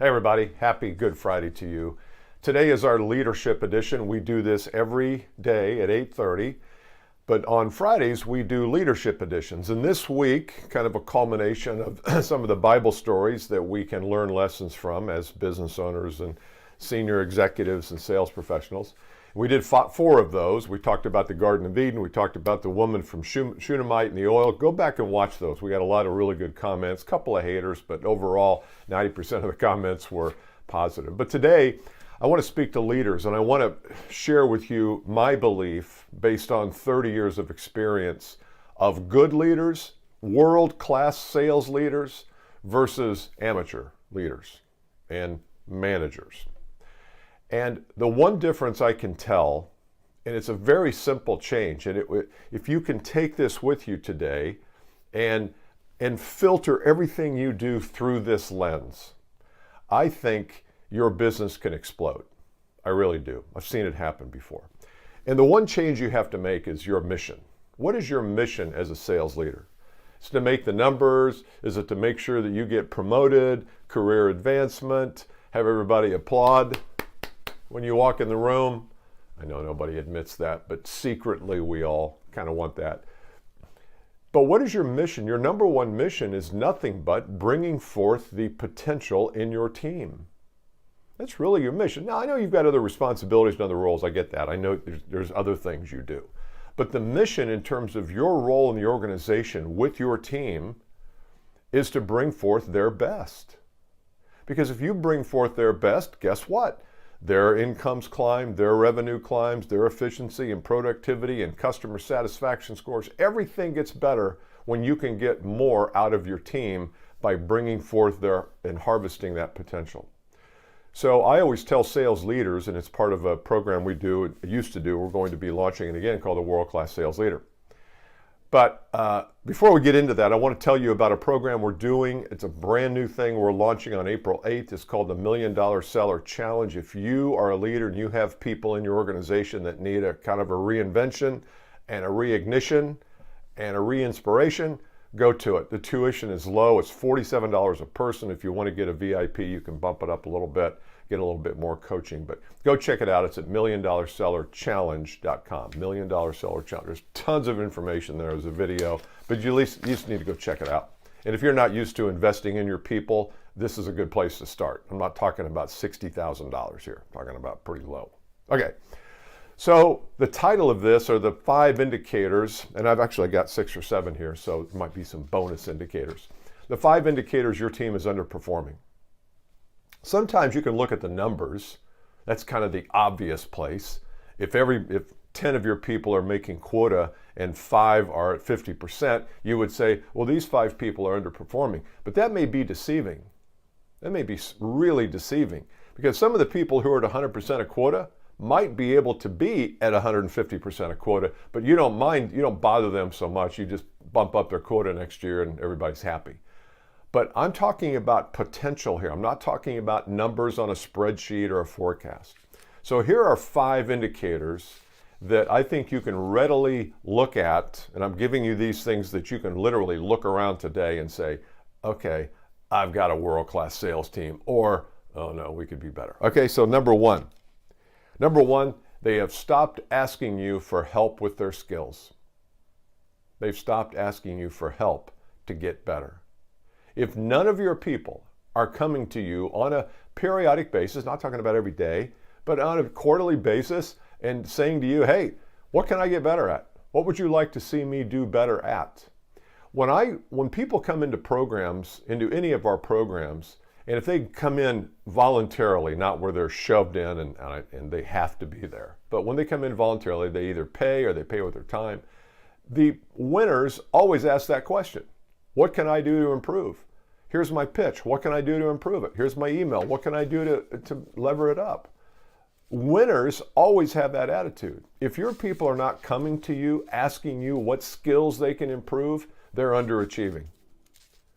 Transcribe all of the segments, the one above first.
Hey everybody, happy Good Friday to you. Today is our leadership edition. We do this every day at 8:30, but on Fridays we do leadership editions. And this week, kind of a culmination of some of the Bible stories that we can learn lessons from as business owners and senior executives and sales professionals. We did 4 of those. We talked about the Garden of Eden. We talked about the woman from Shunammite and the oil. Go back and watch those. We got a lot of really good comments, a couple of haters, but overall, 90% of the comments were positive. But today, I want to speak to leaders, and I want to share with you my belief based on 30 years of experience of good leaders, world-class sales leaders versus amateur leaders and managers. And the one difference I can tell, and it's a very simple change, and if you can take this with you today and filter everything you do through this lens, I think your business can explode. I really do. I've seen it happen before. And the one change you have to make is your mission. What is your mission as a sales leader? Is it to make the numbers? Is it to make sure that you get promoted, career advancement, have everybody applaud when you walk in the room? I know nobody admits that, but secretly we all kind of want that. But what is your mission? Your number one mission is nothing but bringing forth the potential in your team. That's really your mission. Now, I know you've got other responsibilities and other roles. I get that. I know there's other things you do. But the mission in terms of your role in the organization with your team is to bring forth their best. Because if you bring forth their best, guess what? Their incomes climb, their revenue climbs, their efficiency and productivity and customer satisfaction scores. Everything gets better when you can get more out of your team by bringing forth and harvesting that potential. So I always tell sales leaders, and it's part of a program we used to do, we're going to be launching it again, called the World Class Sales Leader. But before we get into that, I want to tell you about a program we're doing. It's a brand new thing we're launching on April 8th. It's called the $1 Million Seller Challenge. If you are a leader and you have people in your organization that need a kind of a reinvention and a reignition and a re-inspiration, go to it. The tuition is low. It's $47 a person. If you want to get a VIP, you can bump it up a little bit, get a little bit more coaching. But go check it out. It's at $1MillionSellerChallenge.com. $1 Million Seller Challenge. There's tons of information there. There's a video, but you just need to go check it out. And if you're not used to investing in your people, this is a good place to start. I'm not talking about $60,000 here. I'm talking about pretty low. Okay. So the title of this are the 5 indicators, and I've actually got 6 or 7 here, so it might be some bonus indicators. The 5 indicators your team is underperforming. Sometimes you can look at the numbers. That's kind of the obvious place. If 10 of your people are making quota and 5 are at 50%, you would say, well, these 5 people are underperforming. But that may be deceiving. That may be really deceiving, because some of the people who are at 100% of quota might be able to be at 150% of quota, but you don't bother them so much. You just bump up their quota next year and everybody's happy. But I'm talking about potential here. I'm not talking about numbers on a spreadsheet or a forecast. So here are 5 indicators that I think you can readily look at, and I'm giving you these things that you can literally look around today and say, okay, I've got a world-class sales team, or, oh no, we could be better. Okay, so number one, they have stopped asking you for help with their skills. They've stopped asking you for help to get better. If none of your people are coming to you on a periodic basis, not talking about every day, but on a quarterly basis and saying to you, hey, what can I get better at? What would you like to see me do better at? When people come into programs, into any of our programs, and if they come in voluntarily, not where they're shoved in and they have to be there, but when they come in voluntarily, they either pay or they pay with their time. The winners always ask that question. What can I do to improve? Here's my pitch. What can I do to improve it? Here's my email. What can I do to lever it up? Winners always have that attitude. If your people are not coming to you, asking you what skills they can improve, they're underachieving.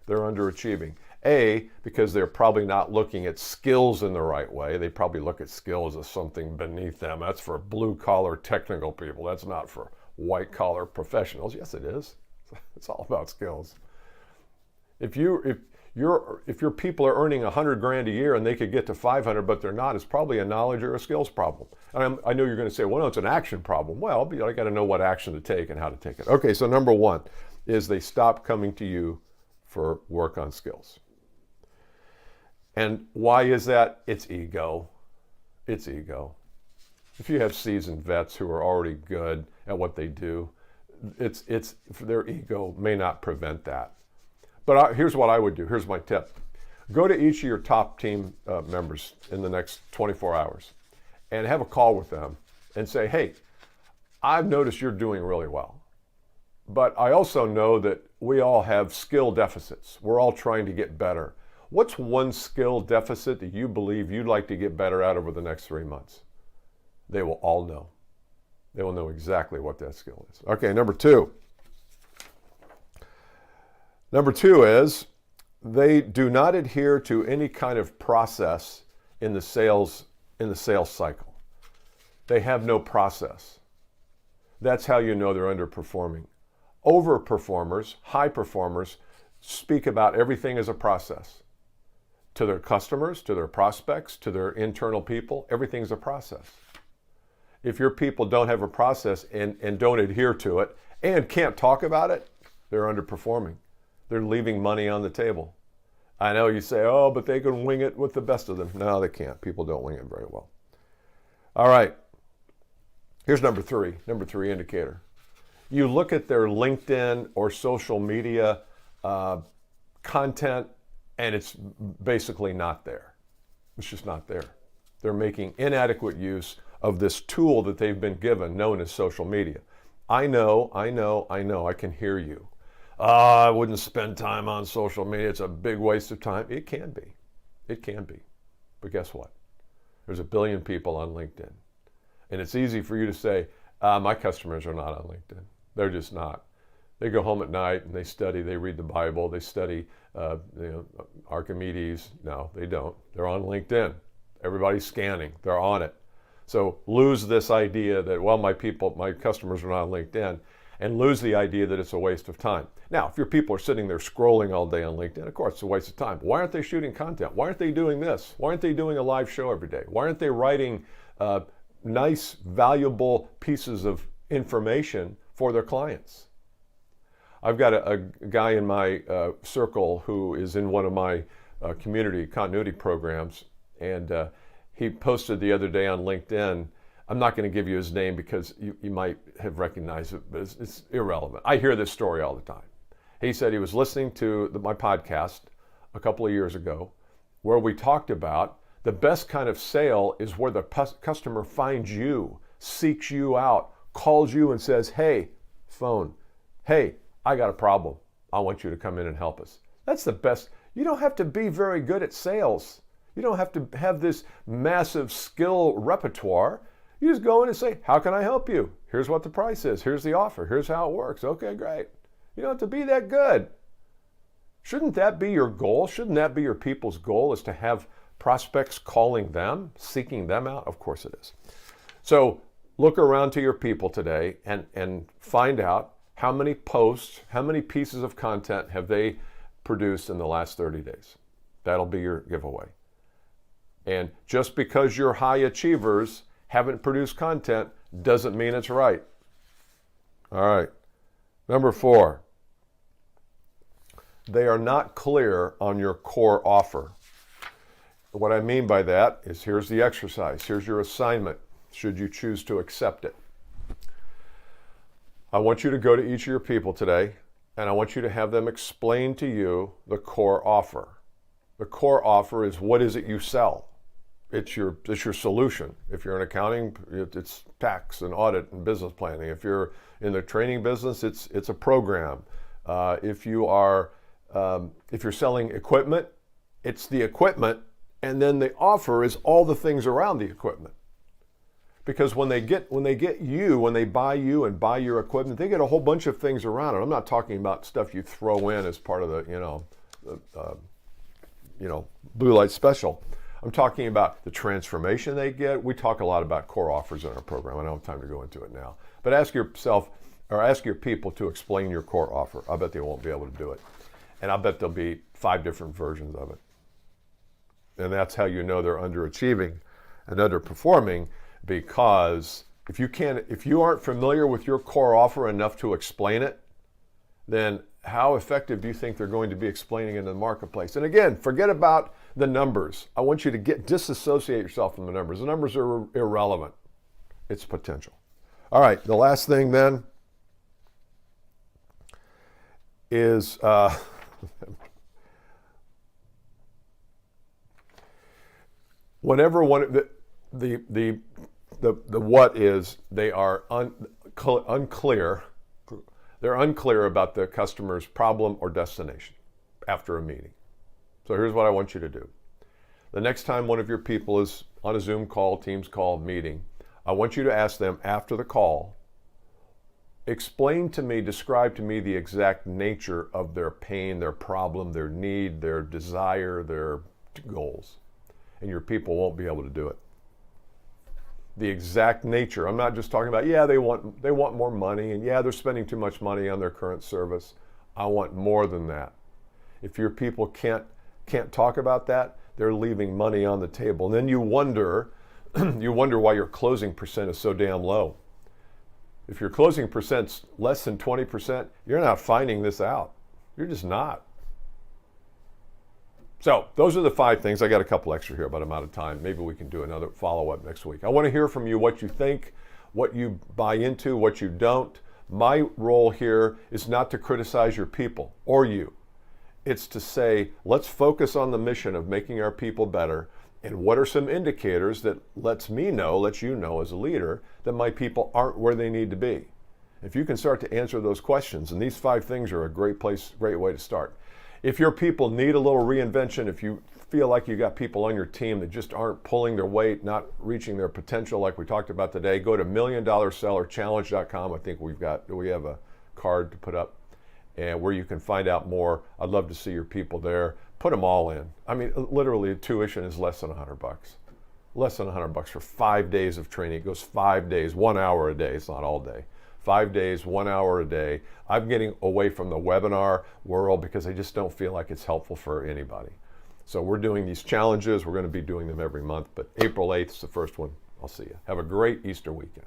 They're underachieving. Because they're probably not looking at skills in the right way. They probably look at skills as something beneath them. That's for blue-collar technical people. That's not for white-collar professionals. Yes, it is. It's all about skills. If If your people are earning 100 grand a year and they could get to 500, but they're not, it's probably a knowledge or a skills problem. And I know you're going to say, well, no, it's an action problem. Well, I got to know what action to take and how to take it. Okay, so number one is they stop coming to you for work on skills. And why is that? It's ego. It's ego. If you have seasoned vets who are already good at what they do, it's their ego may not prevent that. But here's what I would do. Here's my tip. Go to each of your top team members in the next 24 hours and have a call with them and say, hey, I've noticed you're doing really well. But I also know that we all have skill deficits. We're all trying to get better. What's one skill deficit that you believe you'd like to get better at over the next 3 months? They will all know. They will know exactly what that skill is. Okay, number two. Number two is they do not adhere to any kind of process in the sales cycle. They have no process. That's how you know they're underperforming. Overperformers, high performers, speak about everything as a process. To their customers, to their prospects, to their internal people, everything's a process. If your people don't have a process and don't adhere to it and can't talk about it, they're underperforming. They're leaving money on the table. I know you say, oh, but they can wing it with the best of them. No, they can't. People don't wing it very well. All right. Here's number three indicator. You look at their LinkedIn or social media content, and it's basically not there. It's just not there. They're making inadequate use of this tool that they've been given, known as social media. I know, I can hear you. I wouldn't spend time on social media. It's a big waste of time. It can be. But guess what? There's 1 billion people on LinkedIn. And it's easy for you to say, my customers are not on LinkedIn. They're just not. They go home at night and they study, they read the Bible, they study Archimedes. No, they don't. They're on LinkedIn. Everybody's scanning. They're on it. So lose this idea that, well, my customers are not on LinkedIn, and lose the idea that it's a waste of time. Now, if your people are sitting there scrolling all day on LinkedIn, of course, it's a waste of time. But why aren't they shooting content? Why aren't they doing this? Why aren't they doing a live show every day? Why aren't they writing nice, valuable pieces of information for their clients? I've got a guy in my circle who is in one of my community continuity programs, and he posted the other day on LinkedIn. I'm not going to give you his name because you might have recognized it, but it's irrelevant. I hear this story all the time. He said he was listening to my podcast a couple of years ago where we talked about the best kind of sale is where the customer finds you, seeks you out, calls you and says, hey, phone, hey, I got a problem. I want you to come in and help us. That's the best. You don't have to be very good at sales. You don't have to have this massive skill repertoire. You just go in and say, how can I help you? Here's what the price is. Here's the offer. Here's how it works. Okay, great. You don't have to be that good. Shouldn't that be your goal? Shouldn't that be your people's goal, is to have prospects calling them, seeking them out? Of course it is. So look around to your people today and find out how many posts, how many pieces of content have they produced in the last 30 days. That'll be your giveaway. And just because your high achievers haven't produced content doesn't mean it's right. All right. Number 4, they are not clear on your core offer. What I mean by that is, here's the exercise. Here's your assignment, should you choose to accept it. I want you to go to each of your people today, and I want you to have them explain to you the core offer. The core offer is, what is it you sell? It's your solution. If you're in accounting, it's tax and audit and business planning. If you're in the training business, it's a program. If you're selling equipment, it's the equipment, and then the offer is all the things around the equipment. Because when they buy you and buy your equipment, they get a whole bunch of things around it. I'm not talking about stuff you throw in as part of the blue light special. I'm talking about the transformation they get. We talk a lot about core offers in our program. I don't have time to go into it now. But ask your people to explain your core offer. I bet they won't be able to do it. And I bet there'll be 5 different versions of it. And that's how you know they're underachieving and underperforming, because if you aren't familiar with your core offer enough to explain it, then how effective do you think they're going to be explaining it in the marketplace? And again, forget about the numbers. I want you to disassociate yourself from the numbers. The numbers are irrelevant. It's potential. All right, the last thing then is whenever the what is, they are unclear. They're unclear about the customer's problem or destination after a meeting. So here's what I want you to do. The next time one of your people is on a Zoom call, Teams call, meeting, I want you to ask them after the call, explain to me, describe to me the exact nature of their pain, their problem, their need, their desire, their goals. And your people won't be able to do it. The exact nature. I'm not just talking about, yeah, they want more money, and yeah, they're spending too much money on their current service. I want more than that. If your people can't talk about that, they're leaving money on the table. And then you wonder why your closing percent is so damn low. If your closing percent's less than 20%, you're not finding this out. You're just not. So those are the 5 things. I got a couple extra here, but I'm out of time. Maybe we can do another follow-up next week. I want to hear from you what you think, what you buy into, what you don't. My role here is not to criticize your people or you. It's to say, let's focus on the mission of making our people better. And what are some indicators that lets you know as a leader that my people aren't where they need to be? If you can start to answer those questions, and these 5 things are a great way to start. If your people need a little reinvention, if you feel like you got people on your team that just aren't pulling their weight, not reaching their potential like we talked about today, go to milliondollarsellerchallenge.com. I think we have a card to put up, and where you can find out more. I'd love to see your people there. Put them all in. I mean, literally, tuition is less than $100. Less than $100 for 5 days of training. It goes 5 days, 1 hour a day. It's not all day. 5 days, 1 hour a day. I'm getting away from the webinar world because I just don't feel like it's helpful for anybody. So we're doing these challenges. We're going to be doing them every month, but April 8th is the first one. I'll see you. Have a great Easter weekend.